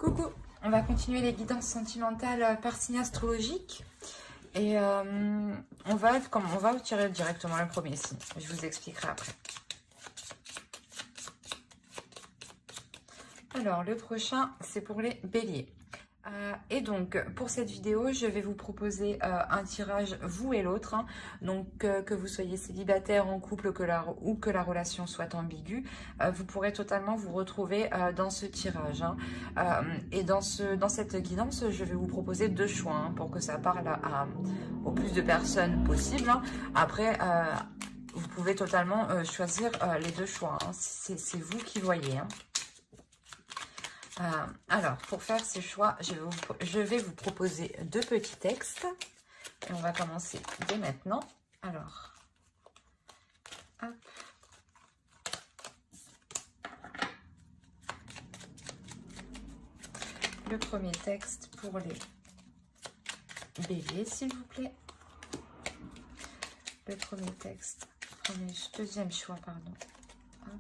Coucou, on va continuer les guidances sentimentales par signe astrologique. Et on va tirer directement le premier signe. Je vous expliquerai après. Alors, le prochain, c'est pour les béliers. Et donc, pour cette vidéo, je vais vous proposer un tirage, vous et l'autre. Hein. Donc, que vous soyez célibataire, en couple ou que la relation soit ambiguë, vous pourrez totalement vous retrouver dans ce tirage. Hein. Et dans cette guidance, je vais vous proposer deux choix hein, pour que ça parle au plus de personnes possible. Hein. Après, vous pouvez totalement choisir les deux choix. Hein. C'est vous qui voyez. Hein. Alors, pour faire ces choix, je vais vous proposer deux petits textes. Et on va commencer dès maintenant. Alors, hop. Le premier texte pour les béliers, s'il vous plaît. Le premier texte, deuxième choix, pardon. Hop.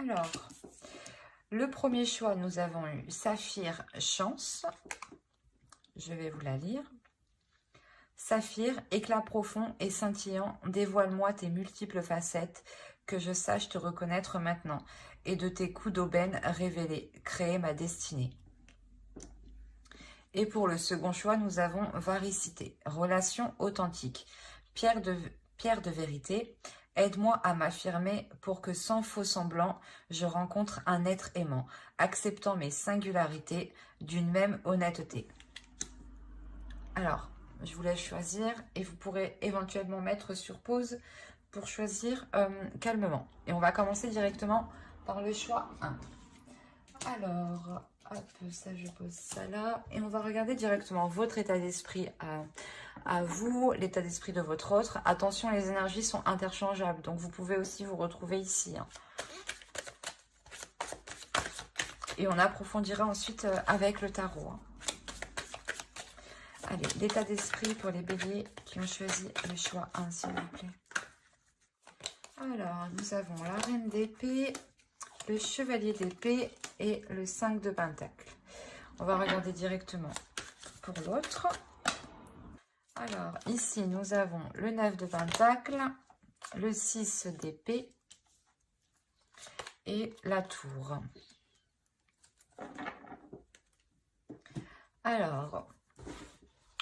Alors, le premier choix, nous avons eu Saphir, Chance. Je vais vous la lire. Saphir, éclat profond et scintillant, dévoile-moi tes multiples facettes, que je sache te reconnaître maintenant, et de tes coups d'aubaine révélés, créer ma destinée. Et pour le second choix, nous avons Varicité, relation authentique, pierre de vérité, aide-moi à m'affirmer pour que sans faux semblant, je rencontre un être aimant, acceptant mes singularités d'une même honnêteté. Alors, je vous laisse choisir et vous pourrez éventuellement mettre sur pause pour choisir calmement. Et on va commencer directement par le choix 1. Alors, hop, ça je pose ça là. Et on va regarder directement votre état d'esprit à vous, l'état d'esprit de votre autre. Attention, les énergies sont interchangeables, donc vous pouvez aussi vous retrouver ici. Hein. Et on approfondira ensuite avec le tarot. Hein. Allez, l'état d'esprit pour les béliers qui ont choisi le choix 1, s'il vous plaît. Alors, nous avons la reine d'épée, le chevalier d'épée et le 5 de pentacle. On va regarder directement pour l'autre. Alors, ici, nous avons le 9 de pentacle, le 6 d'épée et la tour. Alors,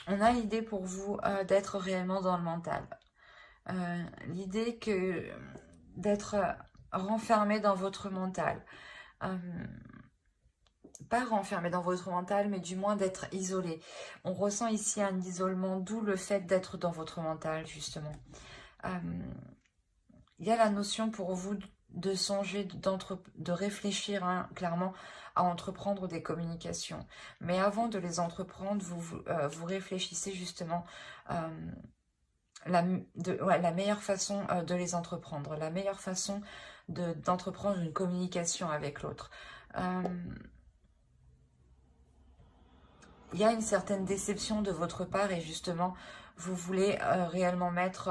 on a l'idée pour vous d'être réellement dans le mental. L'idée que d'être renfermé dans votre mental. Pas renfermé dans votre mental, mais du moins d'être isolé. On ressent ici un isolement, d'où le fait d'être dans votre mental, justement. Il y a la notion pour vous de songer, de réfléchir hein, clairement à entreprendre des communications. Mais avant de les entreprendre, vous réfléchissez justement la meilleure façon de les entreprendre, la meilleure façon d'entreprendre une communication avec l'autre. Il y a une certaine déception de votre part et justement, vous voulez réellement mettre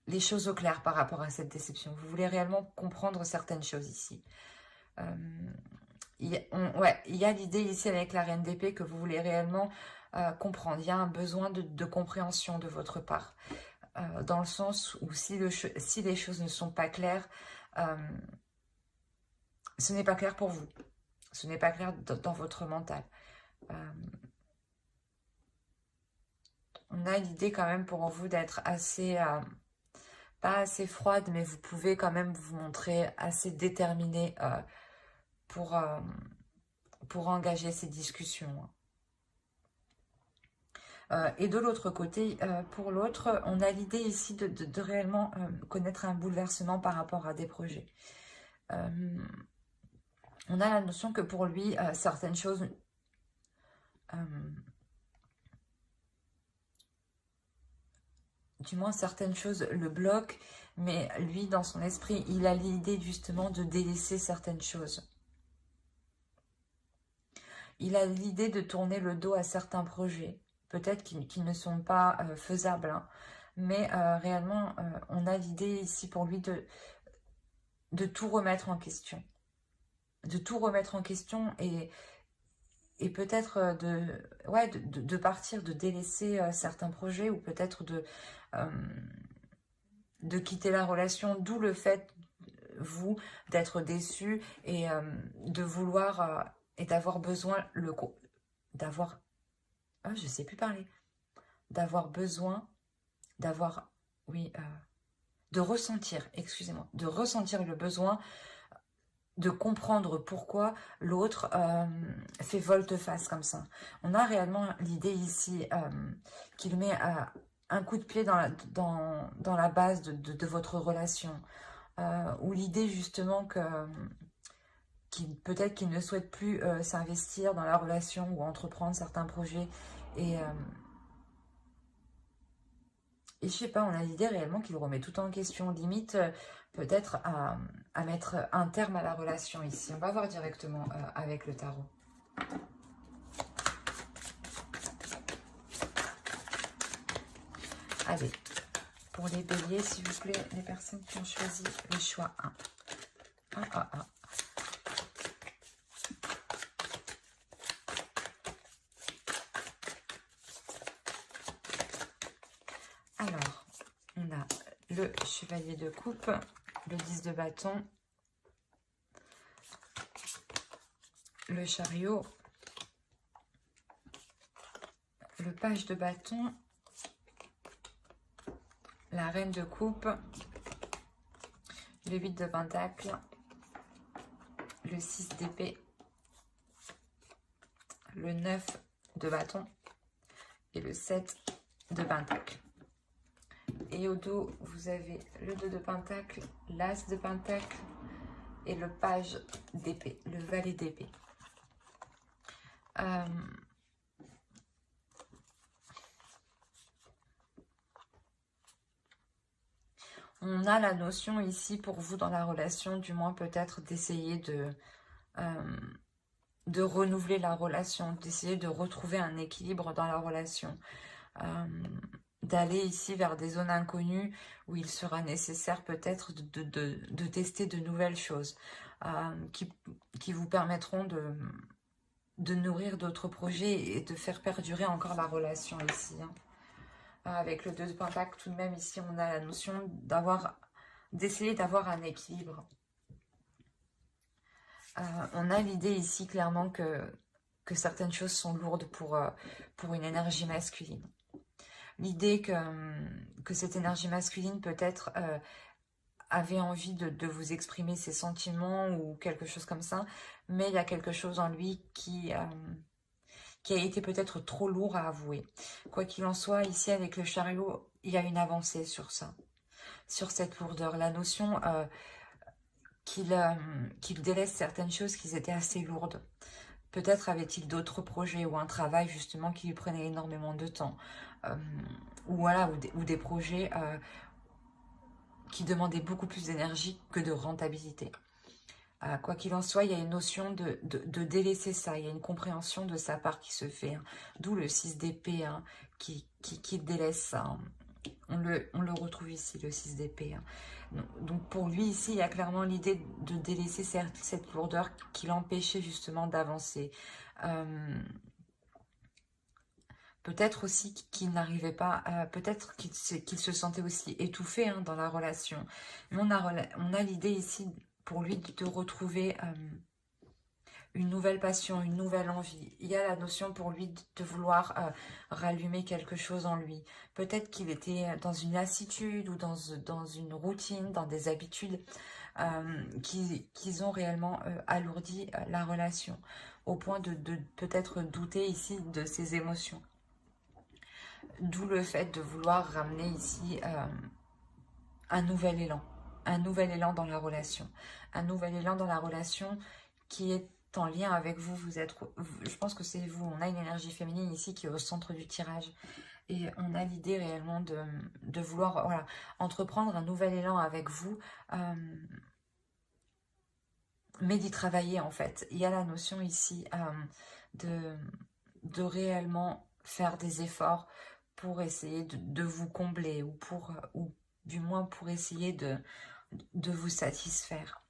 les choses au clair par rapport à cette déception. Vous voulez réellement comprendre certaines choses ici. Il y a l'idée ici avec la reine d'épée que vous voulez réellement comprendre. Il y a un besoin de compréhension de votre part. Dans le sens où si les choses ne sont pas claires, ce n'est pas clair pour vous. Ce n'est pas clair dans votre mental. On a l'idée quand même pour vous d'être assez... pas assez froide, mais vous pouvez quand même vous montrer assez déterminé pour engager ces discussions. Et de l'autre côté, pour l'autre, on a l'idée ici de réellement connaître un bouleversement par rapport à des projets. On a la notion que pour lui, certaines choses... du moins certaines choses le bloquent, mais lui, dans son esprit, il a l'idée justement de délaisser certaines choses. Il a l'idée de tourner le dos à certains projets, peut-être qui ne sont pas faisables, hein. Mais réellement, on a l'idée ici pour lui de tout remettre en question. De tout remettre en question et peut-être ouais, de partir, de délaisser certains projets ou peut-être de quitter la relation, d'où le fait, vous, d'être déçu et de vouloir et d'avoir besoin, d'avoir, ah, je sais plus parler, d'avoir besoin, d'avoir, oui, de ressentir, excusez-moi, de ressentir le besoin de comprendre pourquoi l'autre fait volte-face comme ça. On a réellement l'idée ici qu'il met un coup de pied dans la base de votre relation. Ou l'idée justement que peut-être qu'il ne souhaite plus s'investir dans la relation ou entreprendre certains projets. Et je sais pas, on a l'idée réellement qu'il remet tout en question, limite peut-être à mettre un terme à la relation ici. On va voir directement avec le tarot. Allez, pour les béliers, s'il vous plaît, les personnes qui ont choisi le choix 1. 1, 1, 1. Alors, on a le chevalier de coupe, le 10 de bâton, le chariot, le page de bâton, la reine de coupe, le 8 de pentacle, le 6 d'épée, le 9 de bâton et le 7 de pentacle. Et au dos, vous avez le 2 de pentacle, l'as de pentacle et le page d'épée, le valet d'épée. On a la notion ici pour vous dans la relation, du moins peut-être d'essayer de renouveler la relation, d'essayer de retrouver un équilibre dans la relation. D'aller ici vers des zones inconnues où il sera nécessaire peut-être de tester de nouvelles choses qui vous permettront de nourrir d'autres projets et de faire perdurer encore la relation ici. Hein. Avec le 2 de pentacle, tout de même, ici, on a la notion d'essayer d'avoir un équilibre. On a l'idée ici, clairement, que certaines choses sont lourdes pour une énergie masculine. L'idée que cette énergie masculine, peut-être, avait envie de vous exprimer ses sentiments ou quelque chose comme ça, mais il y a quelque chose en lui qui a été peut-être trop lourd à avouer. Quoi qu'il en soit, ici avec le chariot, il y a une avancée sur ça, sur cette lourdeur. La notion qu'il délaisse certaines choses qui étaient assez lourdes. Peut-être avait-il d'autres projets ou un travail justement qui lui prenait énormément de temps. Ou voilà, ou des projets qui demandaient beaucoup plus d'énergie que de rentabilité. Quoi qu'il en soit, il y a une notion de délaisser ça, il y a une compréhension de sa part qui se fait, hein. D'où le 6 d'épée hein, qui délaisse ça. Hein. On le retrouve ici, le 6 d'épée. Hein. Donc pour lui, ici, il y a clairement l'idée de délaisser cette lourdeur qui l'empêchait justement d'avancer. Peut-être aussi qu'il n'arrivait pas, peut-être qu'il se sentait aussi étouffé hein, dans la relation. Mais on a l'idée ici pour lui de retrouver une nouvelle passion, une nouvelle envie. Il y a la notion pour lui de vouloir rallumer quelque chose en lui. Peut-être qu'il était dans une lassitude ou dans une routine, dans des habitudes qui ont réellement alourdi la relation, au point de peut-être douter ici de ses émotions. D'où le fait de vouloir ramener ici un nouvel élan dans la relation. Un nouvel élan dans la relation qui est en lien avec vous. Je pense que c'est vous. On a une énergie féminine ici qui est au centre du tirage. Et on a l'idée réellement de vouloir voilà, entreprendre un nouvel élan avec vous. Mais d'y travailler en fait. Il y a la notion ici de réellement faire des efforts pour essayer de vous combler ou du moins pour essayer de vous satisfaire.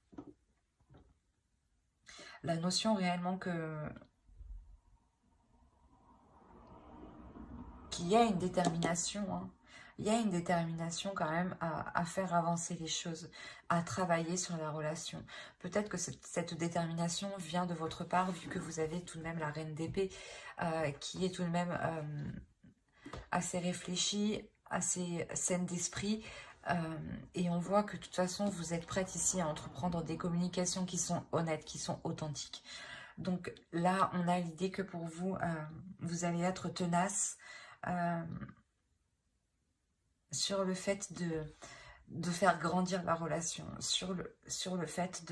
La notion réellement qu'il y a une détermination, hein. Il y a une détermination quand même à faire avancer les choses, à travailler sur la relation. Peut-être que cette détermination vient de votre part, vu que vous avez tout de même la reine d'épée, qui est tout de même assez réfléchie, assez saine d'esprit. Et on voit que de toute façon, vous êtes prête ici à entreprendre des communications qui sont honnêtes, qui sont authentiques. Donc là, on a l'idée que pour vous, vous allez être tenace, sur le fait de faire grandir la relation, sur le fait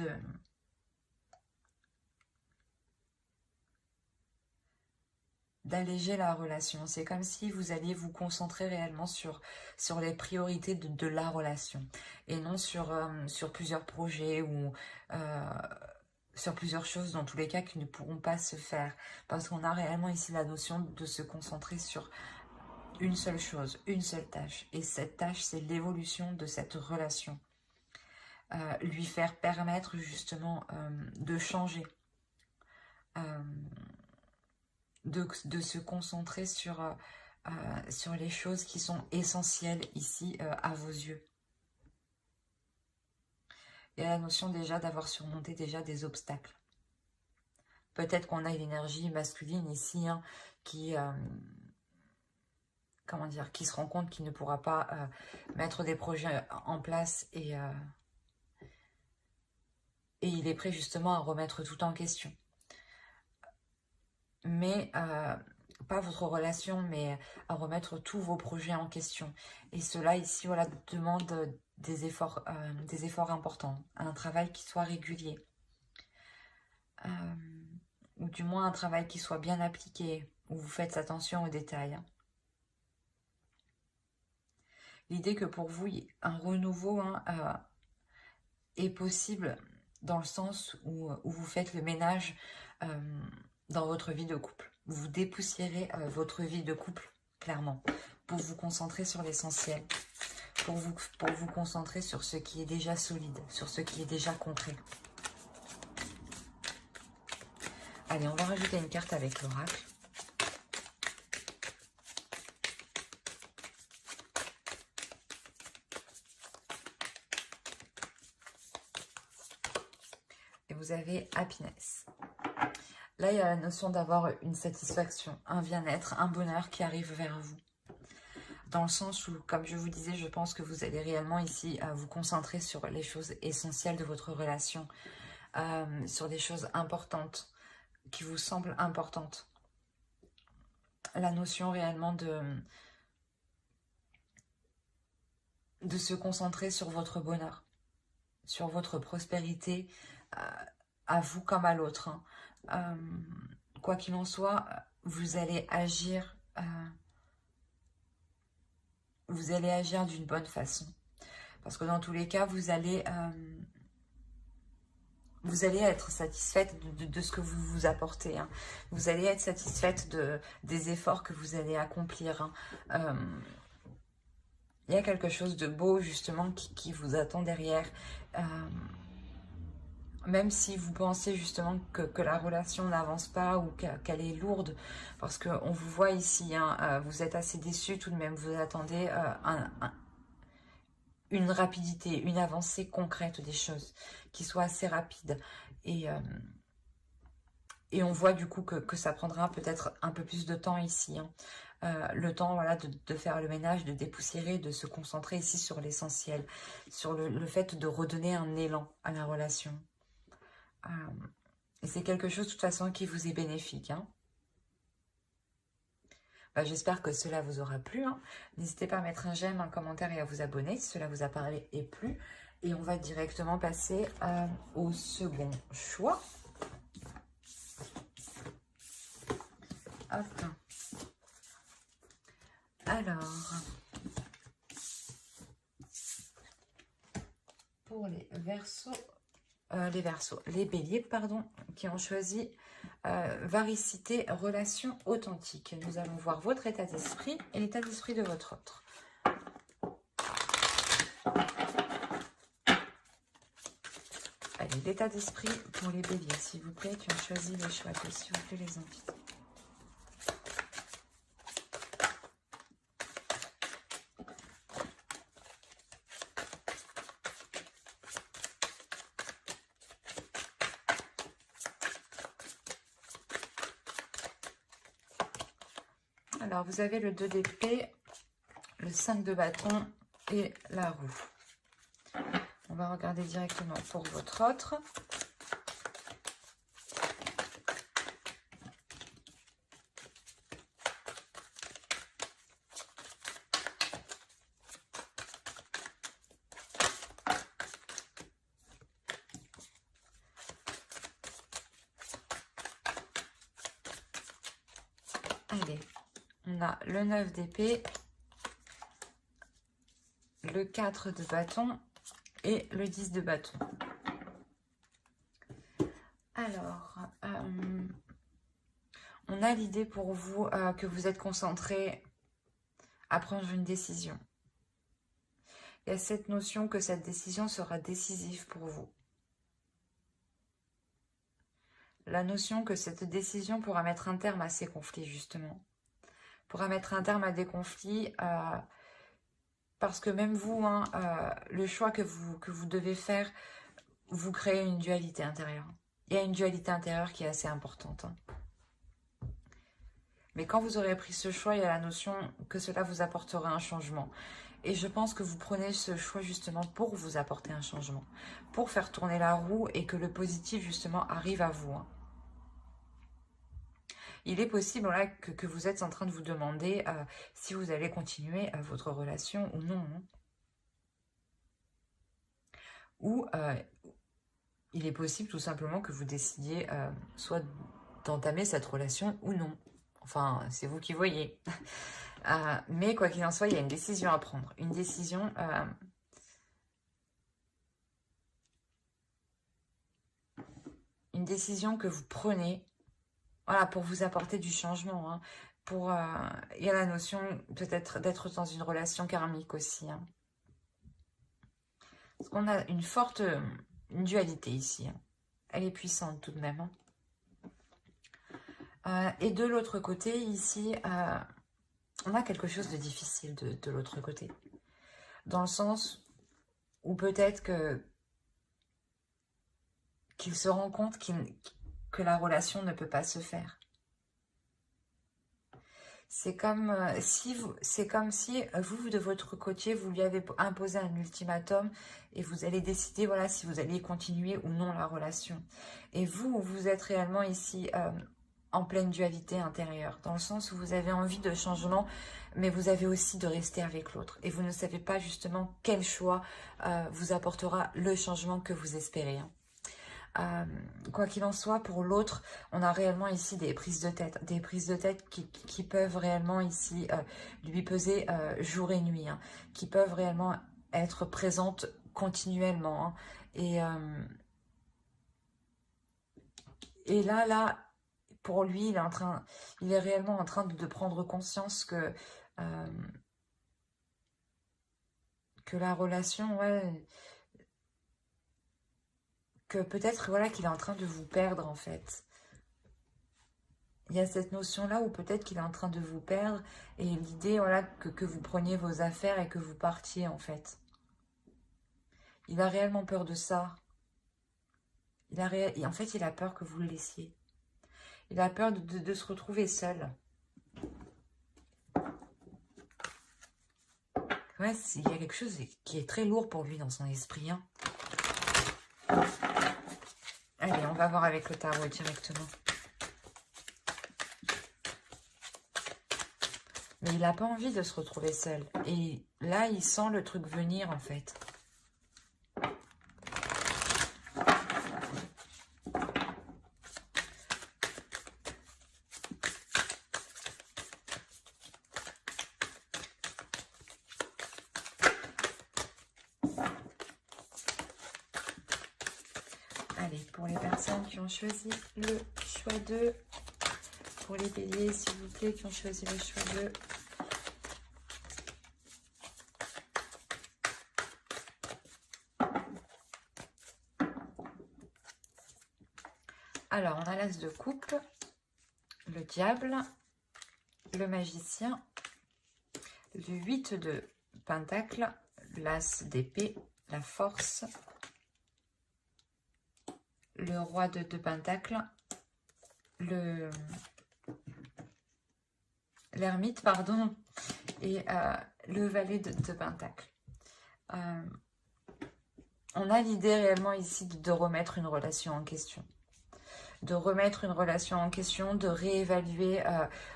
d'alléger la relation. C'est comme si vous alliez vous concentrer réellement sur les priorités de la relation et non sur plusieurs projets ou sur plusieurs choses dans tous les cas qui ne pourront pas se faire. Parce qu'on a réellement ici la notion de se concentrer sur une seule chose, une seule tâche. Et cette tâche, c'est l'évolution de cette relation. Lui faire permettre justement de changer, de se concentrer sur les choses qui sont essentielles ici à vos yeux. Il y a la notion déjà d'avoir surmonté déjà des obstacles. Peut-être qu'on a une énergie masculine ici hein, qui... comment dire, qui se rend compte qu'il ne pourra pas mettre des projets en place et il est prêt justement à remettre tout en question. Mais pas votre relation, mais à remettre tous vos projets en question. Et cela ici, voilà, demande des efforts importants, un travail qui soit régulier. Ou du moins un travail qui soit bien appliqué, où vous faites attention aux détails. Hein. L'idée que pour vous, un renouveau hein, est possible dans le sens où vous faites le ménage dans votre vie de couple. Vous dépoussiérez votre vie de couple, clairement, pour vous concentrer sur l'essentiel, pour vous concentrer sur ce qui est déjà solide, sur ce qui est déjà concret. Allez, on va rajouter une carte avec l'oracle. Et vous avez Happiness. Là, il y a la notion d'avoir une satisfaction, un bien-être, un bonheur qui arrive vers vous. Dans le sens où, comme je vous disais, je pense que vous allez réellement ici vous concentrer sur les choses essentielles de votre relation, sur des choses importantes, qui vous semblent importantes. La notion réellement de se concentrer sur votre bonheur, sur votre prospérité, à vous comme à l'autre. Hein. Quoi qu'il en soit, vous allez agir d'une bonne façon. Parce que dans tous les cas, vous allez être satisfaite de ce que vous vous apportez. Hein. Vous allez être satisfaite des efforts que vous allez accomplir. Hein. Il y a quelque chose de beau justement qui vous attend derrière. Même si vous pensez justement que la relation n'avance pas ou qu'elle est lourde, parce qu'on vous voit ici, hein, vous êtes assez déçu tout de même, vous attendez une rapidité, une avancée concrète des choses, qui soit assez rapide. Et on voit du coup que ça prendra peut-être un peu plus de temps ici. Hein. Le temps voilà, de faire le ménage, de dépoussiérer, de se concentrer ici sur l'essentiel, sur le fait de redonner un élan à la relation. Et c'est quelque chose de toute façon qui vous est bénéfique. Hein. J'espère que cela vous aura plu. Hein. N'hésitez pas à mettre un j'aime, un commentaire et à vous abonner si cela vous a parlé et plu. Et on va directement passer au second choix. Hop. Alors, pour les Verseaux, les Verseaux, les Béliers, pardon, qui ont choisi varicité, relation authentique. Nous allons voir votre état d'esprit et l'état d'esprit de votre autre. Allez, l'état d'esprit pour les Béliers, s'il vous plaît, qui ont choisi le choix de, s'il vous plaît, les invités. Alors, vous avez le 2 d'épée, le 5 de bâton et la roue. On va regarder directement pour votre autre. Allez, on a le 9 d'épée, le 4 de bâton et le 10 de bâton. Alors, on a l'idée pour vous que vous êtes concentré à prendre une décision. Il y a cette notion que cette décision sera décisive pour vous. La notion que cette décision pourra mettre un terme à ces conflits, justement. Pourra mettre un terme à des conflits parce que même vous, le choix que vous devez faire, vous créez une dualité intérieure. Il y a une dualité intérieure qui est assez importante. Mais quand vous aurez pris ce choix, il y a la notion que cela vous apportera un changement. Et je pense que vous prenez ce choix justement pour vous apporter un changement. Pour faire tourner la roue et que le positif justement arrive à vous. Il est possible que vous êtes en train de vous demander si vous allez continuer votre relation ou non. Ou il est possible tout simplement que vous décidiez soit d'entamer cette relation ou non. Enfin, c'est vous qui voyez. Mais quoi qu'il en soit, il y a une décision à prendre. Une décision que vous prenez pour vous apporter du changement. Il y a la notion peut-être d'être dans une relation karmique aussi. Parce qu'on a une forte dualité ici. Elle est puissante tout de même. Et de l'autre côté, ici, on a quelque chose de difficile de l'autre côté. Dans le sens où peut-être qu'il se rend compte que la relation ne peut pas se faire. C'est comme si vous, de votre côté, vous lui avez imposé un ultimatum et vous allez décider, voilà, si vous allez continuer ou non la relation. Et vous êtes réellement ici en pleine dualité intérieure, dans le sens où vous avez envie de changement, mais vous avez aussi de rester avec l'autre. Et vous ne savez pas justement quel choix vous apportera le changement que vous espérez. Quoi qu'il en soit, pour l'autre, on a réellement ici des prises de tête qui peuvent réellement ici lui peser jour et nuit, qui peuvent réellement être présentes continuellement. Et là, pour lui, il est réellement en train de prendre conscience que la relation, que peut-être qu'il est en train de vous perdre en fait. Il y a cette notion-là où peut-être qu'il est en train de vous perdre et l'idée que vous preniez vos affaires et que vous partiez en fait. Il a réellement peur de ça. En fait, il a peur que vous le laissiez. Il a peur de se retrouver seul. Ouais, il y a quelque chose qui est très lourd pour lui dans son esprit. Allez, on va voir avec le tarot directement. Mais il n'a pas envie de se retrouver seul. Et là, il sent le truc venir, en fait. Allez, pour les personnes qui ont choisi le choix 2, pour les béliers, s'il vous plaît, qui ont choisi le choix 2. Alors, on a l'as de coupe, le diable, le magicien, le 8 de pentacle, l'as d'épée, la force, le roi de pentacle, l'ermite, pardon, et le valet de pentacle. On a l'idée réellement ici de remettre une relation en question. De remettre une relation en question, de réévaluer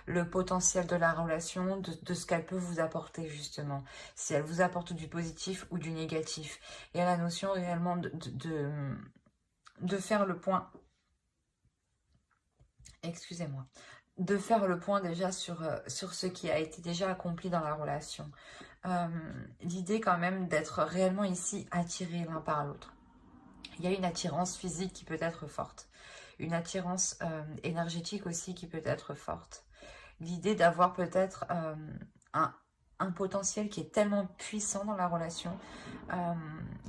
le potentiel de la relation, de ce qu'elle peut vous apporter justement. Si elle vous apporte du positif ou du négatif. Il y a la notion réellement de faire le point. Excusez-moi. De faire le point déjà sur ce qui a été déjà accompli dans la relation. L'idée quand même d'être réellement ici attirés l'un par l'autre. Il y a une attirance physique qui peut être forte. Une attirance énergétique aussi qui peut être forte. L'idée d'avoir peut-être un potentiel qui est tellement puissant dans la relation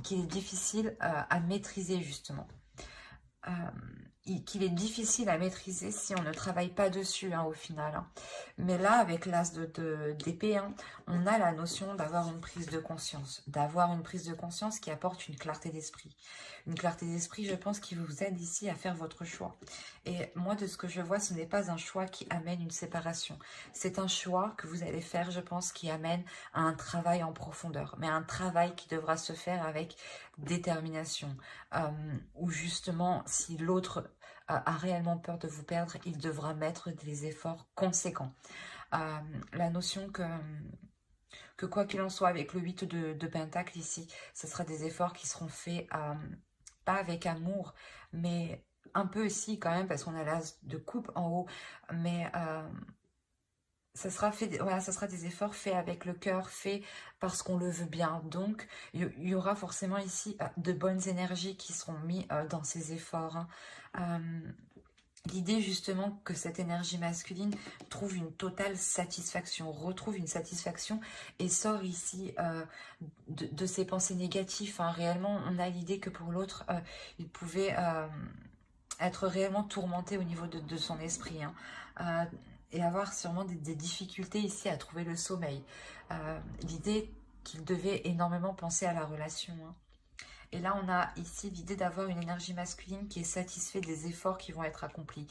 qu'il est difficile à maîtriser justement. Qu'il est difficile à maîtriser si on ne travaille pas dessus au final. Mais là, avec l'as d'épée, on a la notion d'avoir une prise de conscience. D'avoir une prise de conscience qui apporte une clarté d'esprit. Une clarté d'esprit, je pense, qui vous aide ici à faire votre choix. Et moi, de ce que je vois, ce n'est pas un choix qui amène une séparation. C'est un choix que vous allez faire, je pense, qui amène à un travail en profondeur. Mais un travail qui devra se faire avec détermination. Où justement, si l'autre a réellement peur de vous perdre, il devra mettre des efforts conséquents. La notion que quoi qu'il en soit, avec le 8 de pentacle ici, ce sera des efforts qui seront faits, pas avec amour, mais un peu aussi quand même, parce qu'on a l'as de coupe en haut, mais ça sera fait, voilà, ça sera des efforts faits avec le cœur, faits parce qu'on le veut bien. Donc, il y aura forcément ici de bonnes énergies qui seront mises dans ces efforts. L'idée justement que cette énergie masculine trouve une totale satisfaction, retrouve une satisfaction et sort ici de ses pensées négatives. Réellement, on a l'idée que pour l'autre, il pouvait être réellement tourmenté au niveau de son esprit. Et avoir sûrement des difficultés ici à trouver le sommeil. L'idée qu'il devait énormément penser à la relation. Et là, on a ici l'idée d'avoir une énergie masculine qui est satisfait des efforts qui vont être accomplis,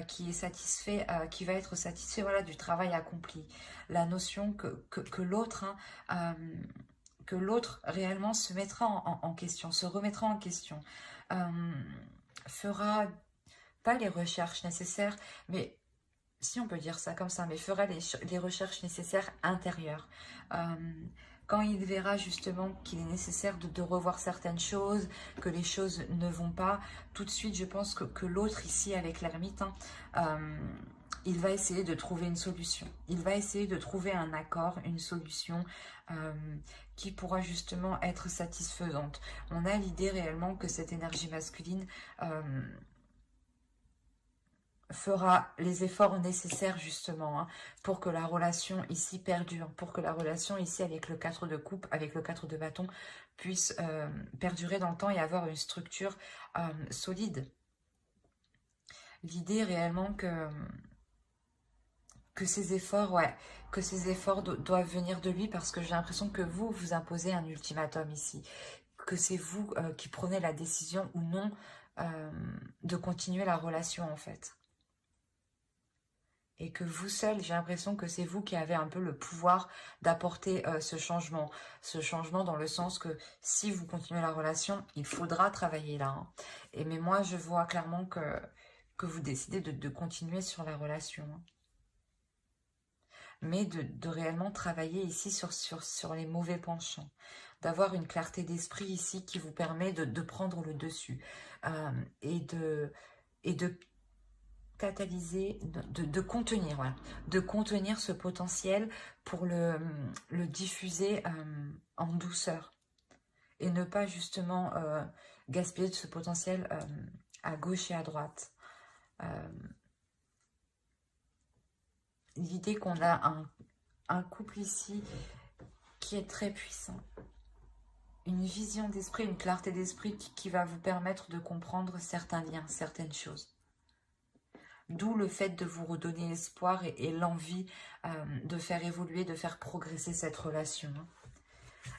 qui est satisfait, qui va être satisfait voilà, du travail accompli. La notion que l'autre réellement se mettra en question, se remettra en question, fera pas les recherches nécessaires, mais si on peut dire ça comme ça, mais fera les recherches nécessaires intérieures. Quand il verra justement qu'il est nécessaire de revoir certaines choses, que les choses ne vont pas, tout de suite, je pense que l'autre ici, avec l'ermite, il va essayer de trouver une solution. Il va essayer de trouver un accord, une solution qui pourra justement être satisfaisante. On a l'idée réellement que cette énergie masculine fera les efforts nécessaires justement pour que la relation ici perdure, pour que la relation ici avec le 4 de coupe, avec le 4 de bâton puisse perdurer dans le temps et avoir une structure solide. L'idée réellement que ces efforts, doivent venir de lui parce que j'ai l'impression que vous imposez un ultimatum ici, que c'est vous qui prenez la décision ou non de continuer la relation en fait. Et que vous seul, j'ai l'impression que c'est vous qui avez un peu le pouvoir d'apporter ce changement. Ce changement dans le sens que si vous continuez la relation, il faudra travailler là. Mais moi, je vois clairement que vous décidez de continuer sur la relation. Mais de réellement travailler ici sur les mauvais penchants. D'avoir une clarté d'esprit ici qui vous permet de prendre le dessus. Et de catalyser, de contenir, voilà, de contenir ce potentiel pour le diffuser en douceur et ne pas justement gaspiller de ce potentiel à gauche et à droite. L'idée qu'on a un couple ici qui est très puissant. Une vision d'esprit, une clarté d'esprit qui va vous permettre de comprendre certains liens, certaines choses. D'où le fait de vous redonner espoir et l'envie de faire évoluer, de faire progresser cette relation.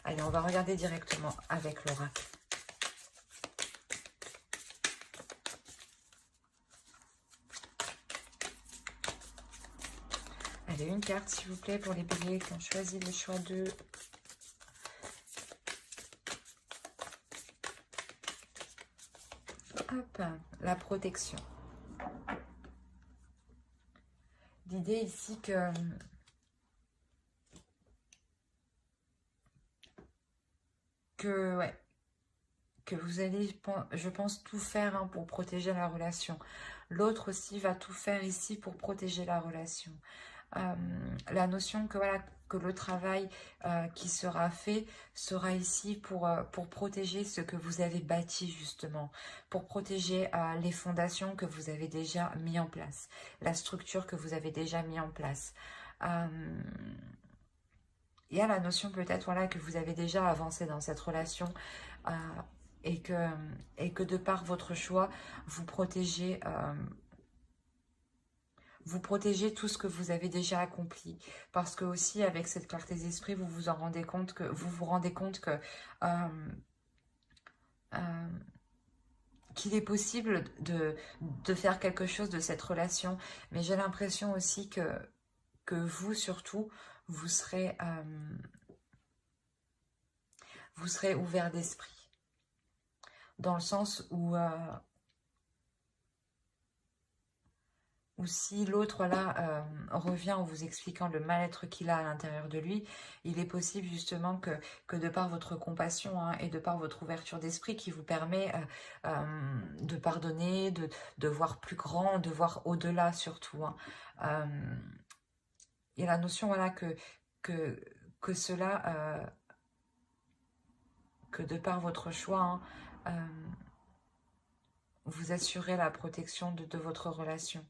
Allez, on va regarder directement avec l'oracle. Allez, une carte s'il vous plaît pour les béliers qui ont choisi le choix de... Hop, la protection. L'idée ici que vous allez, je pense, tout faire pour protéger la relation. L'autre aussi va tout faire ici pour protéger la relation. La notion que, voilà, que le travail qui sera fait sera ici pour protéger ce que vous avez bâti justement, pour protéger les fondations que vous avez déjà mis en place, la structure que vous avez déjà mis en place. Il y a la notion peut-être voilà, que vous avez déjà avancé dans cette relation et que de par votre choix, vous protégez tout ce que vous avez déjà accompli. Parce que aussi, avec cette clarté d'esprit, vous vous rendez compte que qu'il est possible de faire quelque chose de cette relation. Mais j'ai l'impression aussi que vous, surtout, vous serez ouvert d'esprit. Dans le sens où si l'autre là revient en vous expliquant le mal-être qu'il a à l'intérieur de lui, il est possible justement que de par votre compassion et de par votre ouverture d'esprit qui vous permet de pardonner, de voir plus grand, de voir au-delà surtout. Il y a la notion voilà, que cela, que de par votre choix, vous assurez la protection de votre relation.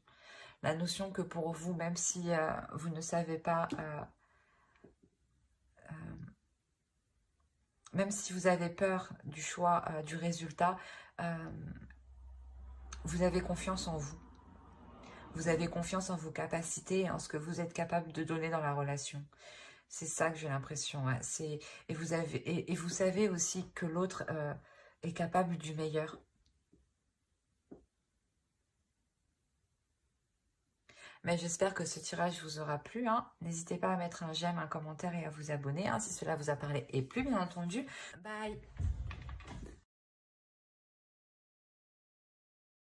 La notion que pour vous, même si vous ne savez pas, même si vous avez peur du choix, du résultat, vous avez confiance en vous. Vous avez confiance en vos capacités et en ce que vous êtes capable de donner dans la relation. C'est ça que j'ai l'impression. Ouais. Et vous savez aussi que l'autre est capable du meilleur. Mais j'espère que ce tirage vous aura plu. N'hésitez pas à mettre un j'aime, un commentaire et à vous abonner si cela vous a parlé et plus bien entendu. Bye!